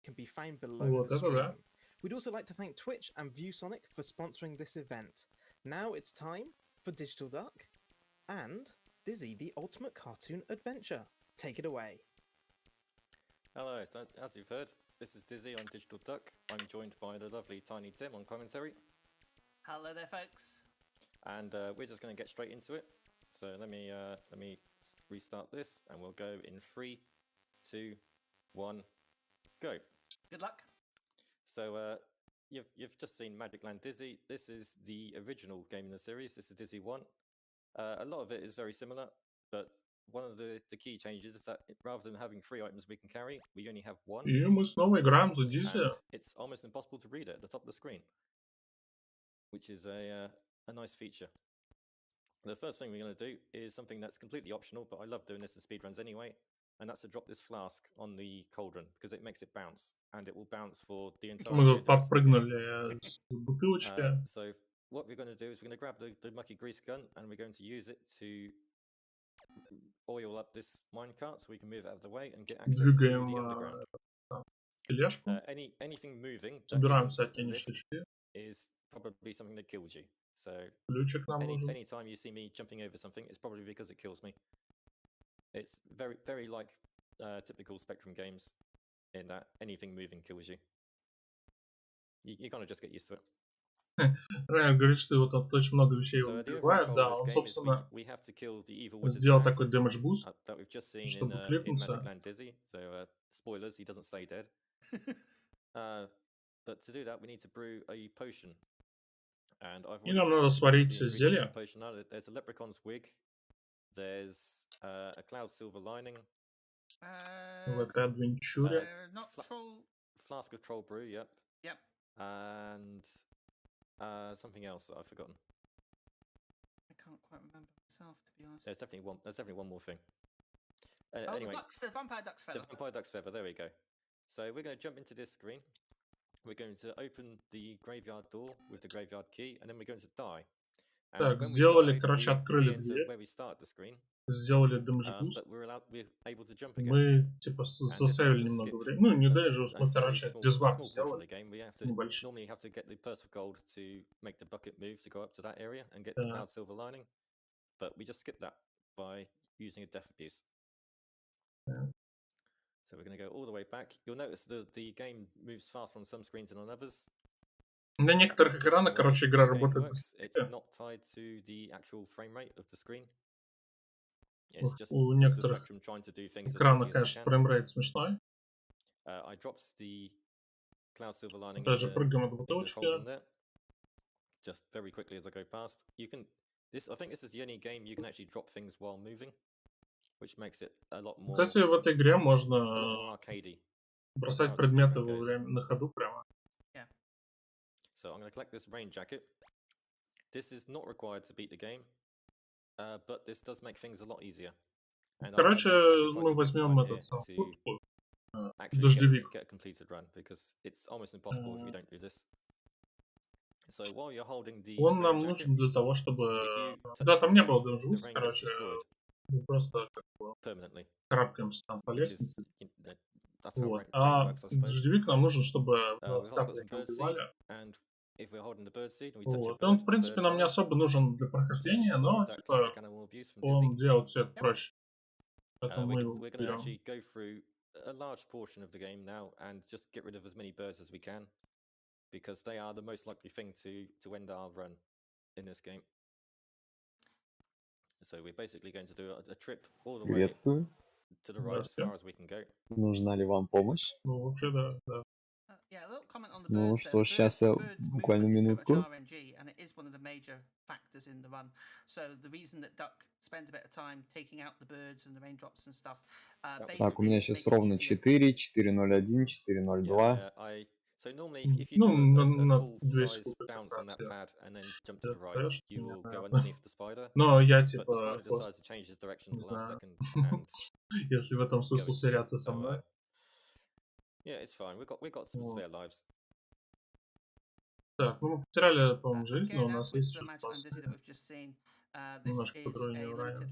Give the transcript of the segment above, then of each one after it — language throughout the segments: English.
can be found below Вот the это да. stream. We'd also like to thank Twitch and ViewSonic for sponsoring this event. Now it's time for DigitalDuck and Dizzy, the Ultimate Cartoon Adventure. Take it away. Hello, so as you've heard, this is Dizzy on DigitalDuck. I'm joined by the lovely Tiny Tim on commentary. Hello there, folks. And we're just going to get straight into it. So let me restart this, and we'll go in 3, 2, 1, go. Good luck. So you've just seen Magic Land Dizzy. This is the original game in the series. This is Dizzy 1. A lot of it is very similar, but one of the key changes is that rather than having 3 items we can carry, we only have 1. И мы снова играем за Дизи. And it's almost impossible to read it at the top of the screen, which is a nice feature. The first thing we're going to do is something that's completely optional, but I love doing this in speedruns anyway, and that's to drop this flask on the cauldron, because it makes it bounce, and it will bounce for the entire Мы тут подпрыгнули с бутылочки. So what we're going to do is we're going to grab the mucky grease gun, and we're going to use it to oil up this minecart so we can move it out of the way and get access to the underground. Тележку. Anything moving Собираем всякие ништячки. is probably something that kills you. So Ключик нам нужен. anytime you see me jumping over something, it's probably because it kills me. It's very like typical Spectrum games in that anything moving kills you. You kind of just get used to it. Райан говорит, что его там очень много вещей убивает. Да, он, собственно, сделал такой damage boost, чтобы кликнуться. So spoilers, he doesn't stay dead. But to do that, we need to brew a potion. And И нам надо сварить зелье. There's a leprechaun's wig. There's a cloud silver lining. В этой адвенчуре. Flask of troll brew, yep. Yep. And something else that I've forgotten. I can't quite remember myself, to be honest. There's definitely one more thing. Anyway, the vampire duck's feather. The vampire duck's feather. There we go. So we're going to jump into this screen. We're going to open the graveyard door with the graveyard key, and then we're going to die. Так, сделали, короче, открыли дверь. Where we start the screen. Сделали damage boost. But we're able to jump again. Мы типа засейвили немного времени. Ну, не damage, мы, короче, дисбаф сделали. Normally you have to get the purse of gold to make the bucket move to go up to that area and get the cloud silver lining. But we just skipped that by using a death abuse. So we're going to go all the way back. You'll notice the game moves faster on some screens than on others. На некоторых экранах, короче, игра работает быстрее. It's not tied to the actual frame rate of the screen. It's just у the некоторых Spectrum trying to do things экранах, конечно, фреймрейт смешной. I dropped the cloud silver lining Даже прыгаем от бутылочки. Just very quickly as I go past. You can I think this is the only game you can actually drop things while moving, which makes it a lot more. Кстати, в этой игре можно бросать предметы во время на ходу прямо. So I'm going to collect this rain jacket. This is not required to beat the game, but this does make things a lot easier. Короче, мы возьмем этот сам дождевик. Get a completed run because it's almost impossible if you don't do this. So while you're holding the Он нам нужен для того, чтобы... Да, там не было damage boost, короче, мы просто как бы карабкаемся там по лестнице. Вот. А дождевик нам нужен, чтобы нас капельки убивали. Вот. Он, в принципе, нам не особо нужен для прохождения, но, типа, он делает все это проще. Поэтому мы его берем. A large portion of the game now and just get rid of as many birds as we can because they are the most likely thing to end our run in this game. So we're basically going to do a trip all the way to the right as far as we can go. Нужна ли вам помощь? Ну, вообще, да, да. Ну что, сейчас я буквально минутку. Так, у меня сейчас ровно 4, 401, 402. So normally, if you do a full size bounce on that pad and then jump to the right, you will go underneath the spider. Но я But the spider decides to change his direction at the last second. And если в этом смысл сверяться со мной. Yeah, it's fine. We got some spare lives. Так, ну мы потеряли, по-моему, жизнь, но у нас есть немножко патронов ранее.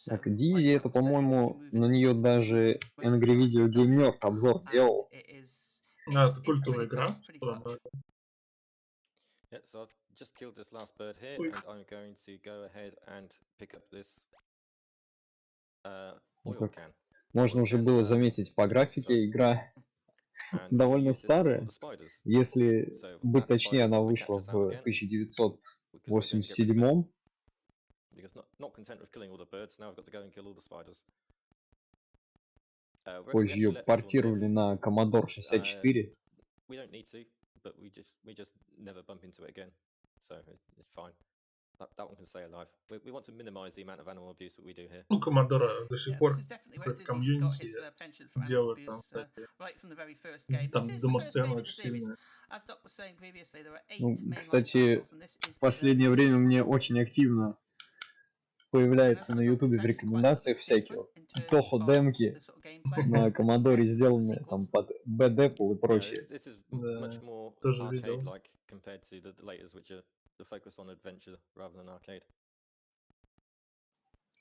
Так, Дизи, это, по-моему, на нее даже Angry Video Game Nerd обзор делал. Да, это культовая игра. Yeah, so I've just killed this last bird here, Ой. and I'm going to go ahead and pick up this Ну, oil как can. можно уже было заметить по графике, игра And we're gonna довольно use this to kill all старая. the spiders. Если So быть that точнее, spider's она gonna вышла catch us в out again, because we're going to get rid of it. 1987. Because not content with killing all the birds, now I've got to go and kill all the spiders. We Позже ее actually let this one портировали live. на Commodore 64. We don't need to, but we just never bump into it again, so it's fine. That one can stay alive. We want to minimize the amount of animal abuse that we do here. Ну, Commodore до сих пор какое-то комьюнити есть. Делают там всякие. Там демосцены очень сильные. Ну, кстати, в последнее время мне очень активно появляется на Ютубе в рекомендациях всякие вот тохо-демки на Commodore сделанные там под BDPL и прочее. This is Да, much more тоже видел. arcade-like compared to the laters, which are the focus on adventure rather than arcade.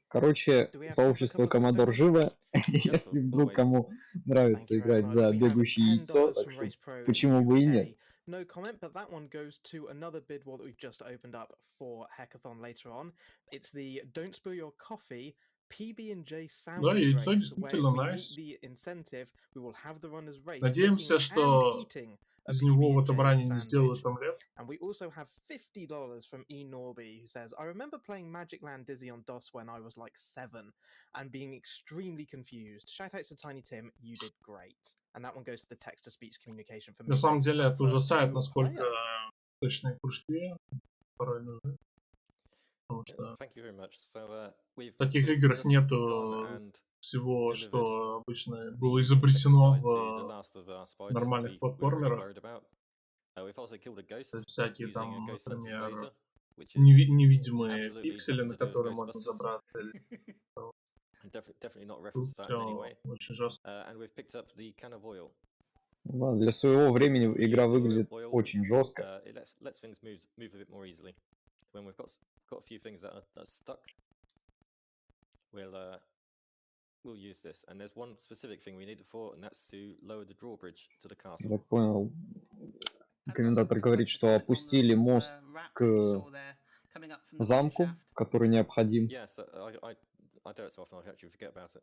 Короче, сообщество Commodore живо. Если вдруг кому нравится играть за бегущее яйцо, так что почему бы и нет. No comment, but that one goes to another bid war that we've just opened up for Hackathon later on. It's the Don't Spill Your Coffee PB&J Да, sandwich яйцо race, where if действительно we nice. meet the incentive, we will have the runners race Надеемся, making что and eating a из него в PB&J этом ране не sandwich. сделают омлет. And we also have $50 from eNorby, who says, I remember playing Magic Land Dizzy on DOS when I was like 7 and being extremely confused. Shoutouts to Tiny Tim, you did great. And that one goes to the text-to-speech communication for На самом mid-race деле это for ужасает, 2 насколько player. точные кружки порой нужны. Потому что Thank you very much. So в таких играх just нету gone and всего, delivered что обычно было the изобретено insecticide to the в last of our spiders that нормальных we were really платформерах. worried about. We've also killed a ghost То есть всякие using там, a ghost hunter's например, laser, which is невидимые absolutely пиксели, nothing на to do with которые можно Ghostbusters. забраться. Или And definitely not тут reference that in any way. все очень жестко. And we've picked up the can of oil. Да, для своего времени игра выглядит очень жестко. It lets things move a bit more easily. When we've got a few things that are stuck, we'll use this. And there's one specific thing we need it for, and that's to lower the drawbridge to the Я castle. так понял, комментатор говорит, что опустили мост к замку, который необходим. Yes, I do it so often I actually forget about it.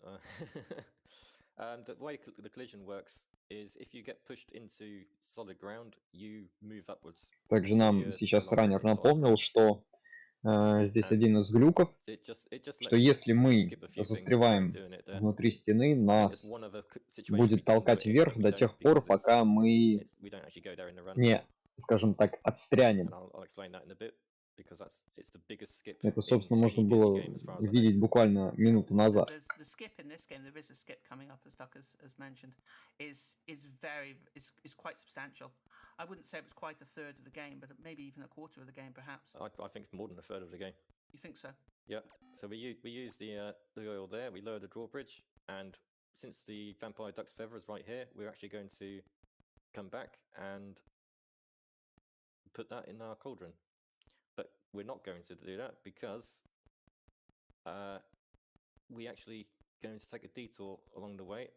The way the collision works is if you get pushed into solid ground, you move upwards. Также нам сейчас раннер напомнил, что здесь один из глюков, что если мы застреваем внутри стены, нас будет толкать вверх до тех пор, пока мы не, скажем так, отстрянем. Это, собственно, можно было видеть буквально минуту назад. The skip in this game, there is a skip coming up, as Duck has mentioned, is quite substantial. I wouldn't say it was quite a third of the game, but maybe even a quarter of the game, perhaps. I think it's more than a third of the game. You think so? Yeah. So we use the oil there. We lower the drawbridge, and since the vampire duck's feather is right here, we're actually going to come back and put that in our cauldron. But we're not going to do that because we're actually going to take a detour along the way.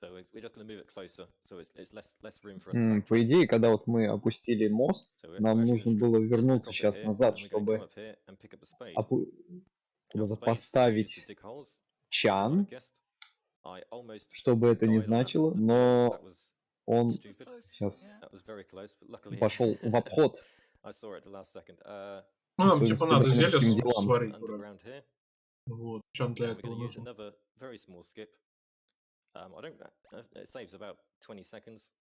So we're just going to move it closer, so it's less room for us to backtrack. По идее, когда вот мы опустили мост, нам нужно было вернуться сейчас назад, чтобы куда-то поставить чан, чтобы это не значило, но он сейчас пошел в обход. Ну, нам типа надо зелье сварить. Вот, чан для этого нужен. It saves about 20 seconds.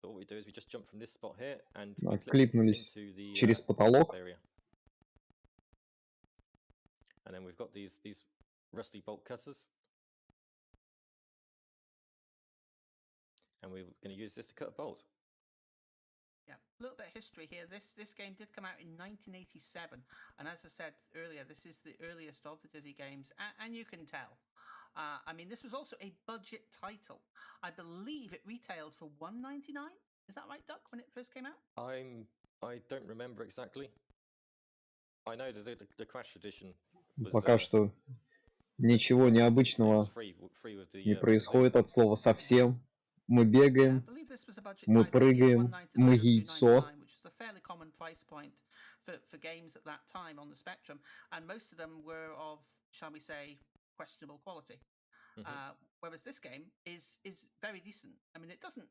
But what we do is we just jump from this spot here and кликнулись через потолок. And then we've got these rusty bolt cutters. And we're going to use this to cut a bolt. Yeah, a little bit of history here. This game did come out in 1987, and as I said earlier, this is the earliest of the Dizzy games, and you can tell. I mean, this was also a budget title. I believe it retailed for $1.99. Is that right, Duck, when it first came out? I don't remember exactly. Пока что ничего необычного не происходит от слова совсем. Мы бегаем, мы прыгаем, мы яйцо. which was a fairly common price point for games at that time on the Spectrum, and most of them were of, shall we say, questionable quality. Whereas this game is very decent. I mean, it doesn't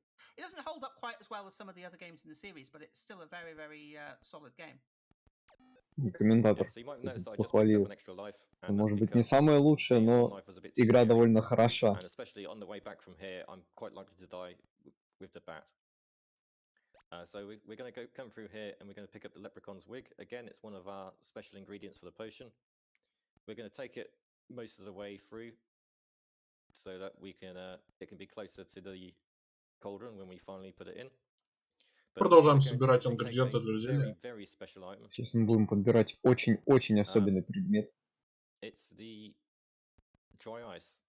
hold up quite as well as some of the other games in the series, but it's still a very, very solid game. Комментатор, кстати, похвалил. Может быть, не самая лучшая, но игра довольно хороша. So we're going to come through here and we're going to pick up the leprechaun's wig. Again, it's one of our special ingredients for the potion. We're going to take it most of the way through so that we can it can be closer to the cauldron when we finally put it in. Продолжаем собирать ингредиенты для зелья. Сейчас мы будем подбирать очень-очень особенный предмет. It's the dry ice.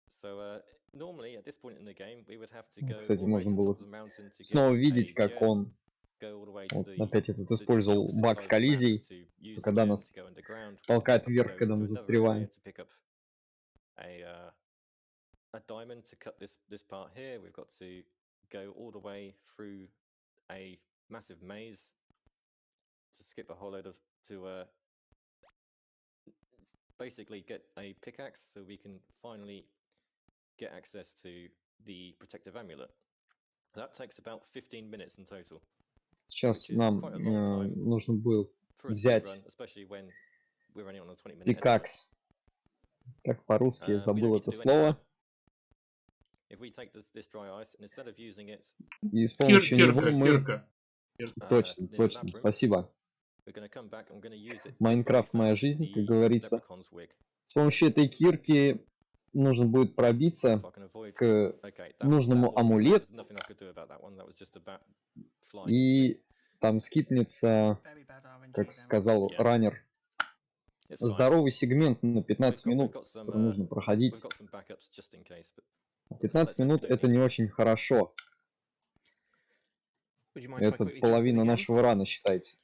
So normally at this point in the game we would have to go Кстати, all the way можно to the было top of the mountain to снова get видеть, a как gem, он go all the way вот, to the опять этот использовал opposite баг side с of the map коллизией, to use the когда gem нас to go underground, толкает to вверх, go когда мы into another застреваем. area to pick up a diamond to cut this part here. We've got to go all the way through a massive maze to skip a whole load of basically get a pickaxe so we can finally get access to the protective amulet. That takes about 15 minutes in total. Сейчас нам нужно было взять пикакс. Как по-русски я забыл это слово. И с помощью него мы... Точно, спасибо. Майнкрафт моя жизнь, как говорится. С помощью этой кирки нужно будет пробиться к нужному амулету, и там скипнется, как сказал раннер, здоровый сегмент на 15 минут, который нужно проходить. 15 минут это не очень хорошо. Это половина нашего рана, считайте.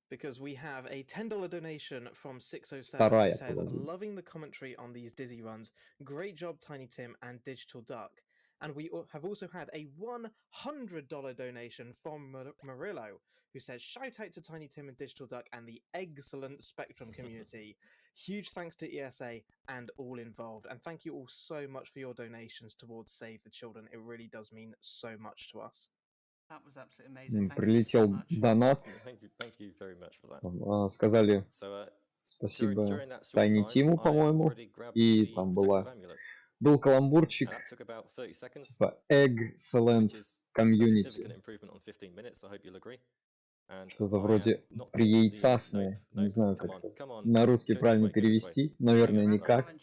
Because we have a $10 donation from 607 Вторая who says, половина. loving the commentary on these dizzy runs. Great job, Tiny Tim and DigitalDuck. And we have also had a $100 donation from Murillo, who says, shout out to Tiny Tim and DigitalDuck and the excellent Spectrum community. Huge thanks to ESA and all involved. And thank you all so much for your donations towards Save the Children. It really does mean so much to us. That was absolutely amazing. Thank Прилетел you so much. донат. Thank you very much for that. Сказали спасибо Тайни Тиму, по-моему. И там был каламбурчик типа Excellent Community. Что-то вроде прияйцастное. Не знаю, как это на русский правильно перевести. Наверное, никак.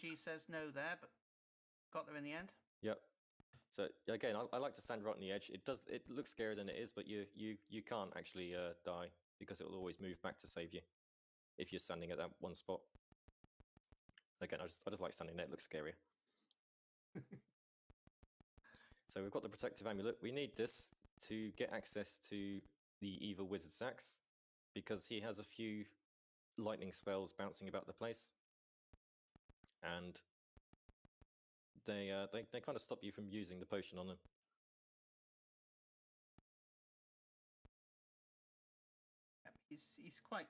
So again, I like to stand right on the edge. It looks scarier than it is, but you can't actually die because it will always move back to save you if you're standing at that one spot. Again, I just like standing there. It looks scarier. So we've got the protective amulet. We need this to get access to the evil wizard's axe because he has a few lightning spells bouncing about the place, and they kind of stop you from using the potion on them. He's quite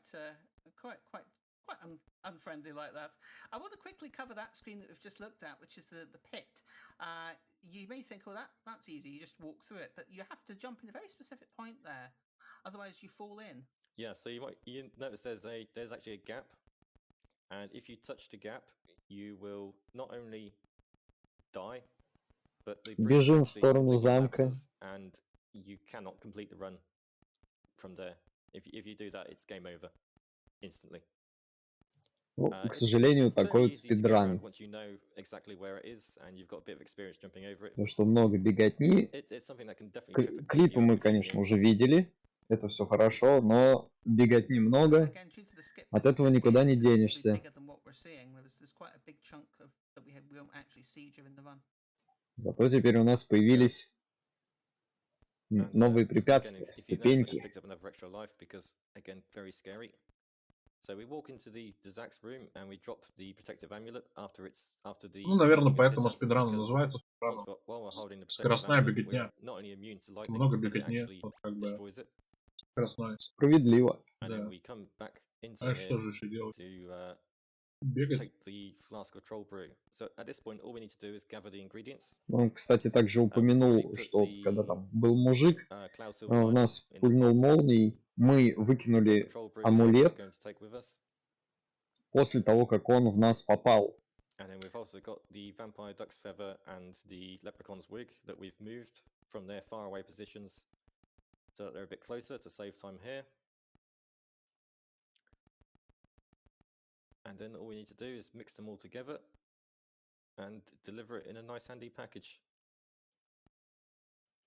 unfriendly like that. I want to quickly cover that screen that we've just looked at, which is the pit. You may think, oh, that's easy. You just walk through it, but you have to jump in a very specific point there, otherwise you fall in. Yeah. So you notice there's actually a gap, and if you touch the gap, you will not only die, but the bridge Бежим в actually сторону completely замка. collapses, and you cannot complete the run from there. If you do that, it's game over instantly. Ну, к сожалению, такой вот спидран. Потому что много беготни. Клипы мы, конечно, уже видели. Это все хорошо, но беготни много. От этого никуда не денешься. Зато теперь у нас появились новые препятствия, ступеньки. So we walk into the Zach's room and we drop the protective amulet after the. Ну, наверное, поэтому спидран называется спидраном. Скоростная беготня. Много беготни, вот как бы скоростная. Справедливо. Да. А что же еще делать? Бегать. Он, кстати, также упомянул, что когда там был мужик, в нас пульнул молнией, мы выкинули амулет после того, как он в нас попал. And then we've also got the vampire duck's feather and the leprechaun's wig that we've moved from their faraway positions so that they're a bit closer to save time here. And then all we need to do is mix them all together and deliver it in a nice handy package.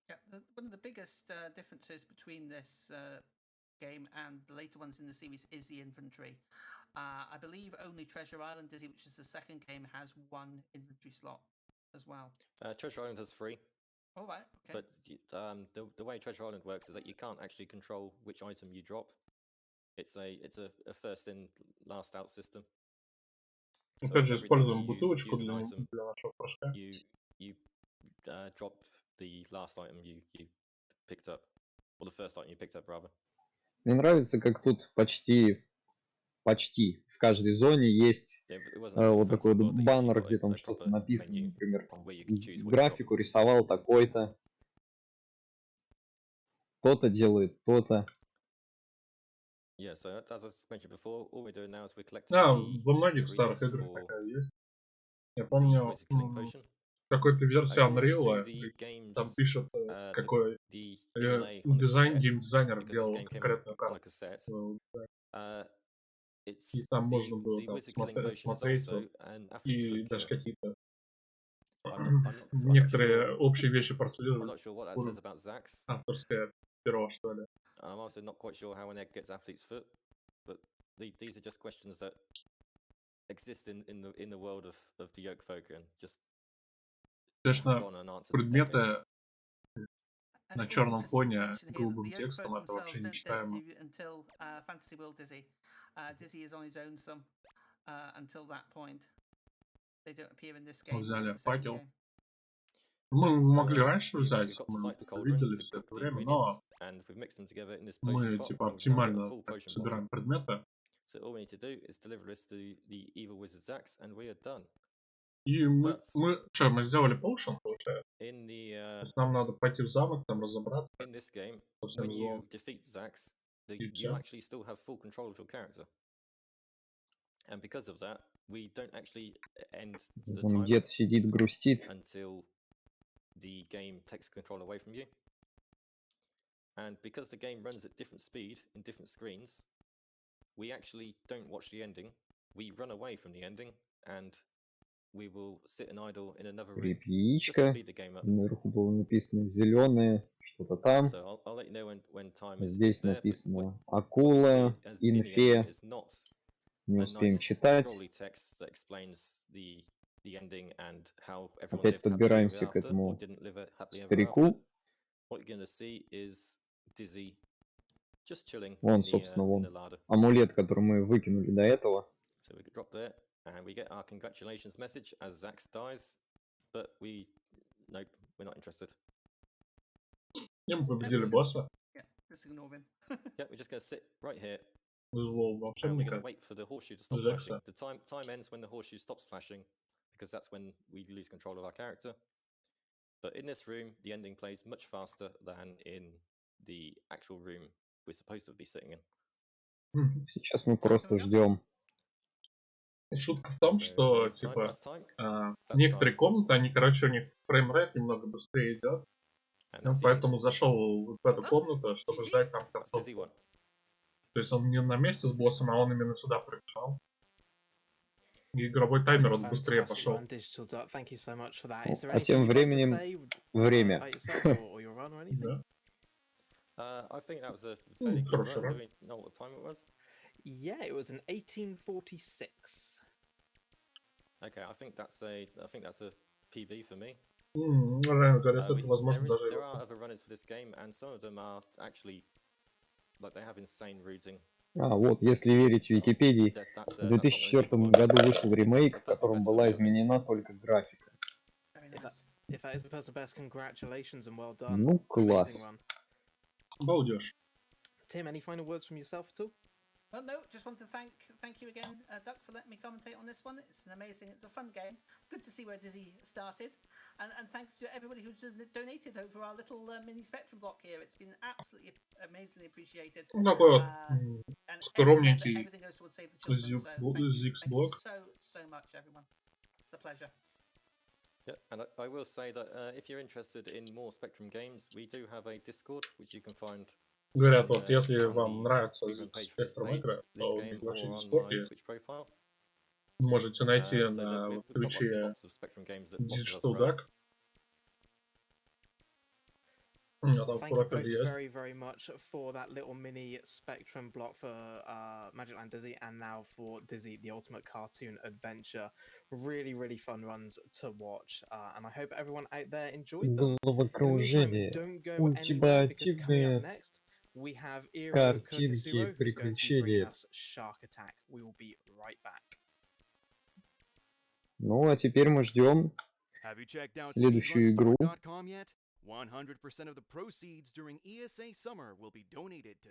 Yeah, one of the biggest differences between this game and the later ones in the series is the inventory. I believe only Treasure Island, Dizzy, which is the second game, has one inventory slot as well. Treasure Island has 3. Oh, right, okay. But the way Treasure Island works is that you can't actually control which item you drop. It's a first in, last out system. Опять же, используем бутылочку для нашего порошка. You drop the last item you picked up, or the first item you picked up, rather. Мне нравится, как тут почти в каждой зоне есть вот такой вот баннер, где там что-то написано, например, там, графику рисовал такой-то, то-то делает, то-то. Да, во многих старых играх такая есть. Я помню, в какой-то версии Unreal там пишут, какой геймдизайнер делал конкретную карту. И там можно было там смотреть вот, и даже какие-то некоторые общие вещи прослеживать. Авторское перо, что ли. I'm also not quite sure how an egg gets athlete's foot, but these are just questions that exist in the world of the yoke folk and just. Конечно, предметы на черном фоне голубым текстом это вообще нечитаемо. Dizzy is on his own some until that point. They don't appear in this game. Взяли факел. Мы могли раньше взять, мы видели все это время, но мы типа оптимально собираем предметы. И мы что, мы сделали поушен, получается? То есть нам надо пойти в замок, там разобраться со всем злом. Дед сидит, грустит. The game takes control away from you, and because the game runs at different speed in different screens, we actually don't watch the ending. We run away from the ending, and we will sit and idle in another room just to speed the game up. Наверху было написано зеленое, что-то там. So I'll let you know when time is Здесь написано акула, инфе. Не успеем читать. Опять подбираемся к этому старику. Вон, собственно, вон амулет, который мы выкинули до этого. И мы победили босса. Злого волшебника. Зекса. Because that's when we lose control of our character. But in this room, the ending plays much faster than in the actual room we're supposed to be sitting in. Сейчас мы просто ждем. Шутка в том, что типа некоторые комнаты, они, короче, у них фреймрейт немного быстрее идет. Поэтому зашел в эту комнату, чтобы ждать там концовку. То есть он не на месте с боссом, а он именно сюда пришел. Игровой таймер он быстрее пошел. А тем временем время. I think that was a fairly good run. Do we know what time it was? Yeah, it was an 1846. Okay, I think that's a PB for me. Райан говорит, это возможно даже there are other runners for this game, and some of them are actually like they have insane routing. Вот, если верить Википедии, в 2004 году вышел ремейк, в котором была изменена только графика. If that is a personal best, congratulations and well done. Ну, класс. Балдеж. Tim, any final words from yourself at all? Well, no, just want to thank you again, Duck, for letting me commentate on this one. It's a fun game. Good to see where Dizzy started. And thanks to everybody who's donated over our little mini Spectrum block here. It's been absolutely amazingly appreciated. Такой вот скромненький everything goes towards Save the Children. Zix блок. Thank you so much, everyone. It's a pleasure. Yeah, and I will say that if you're interested in more Spectrum games, we do have a Discord, which you can find. Говорят, вот если вам нравятся Spectrum игры, то приглашите в Discord. Можете найти на Twitch'е DigitalDuck. Thank you both very, very much for that little mini Spectrum block for Magic Land Dizzy, and now for Dizzy, the Ultimate Cartoon Adventure. Really, really fun runs to watch, and I hope everyone out there enjoyed them. Головокружение, ультимативные we have картинки, приключения. Shark Attack. We will be right back. Ну, а теперь мы ждем следующую игру. 100% of the proceeds during ESA Summer will be donated to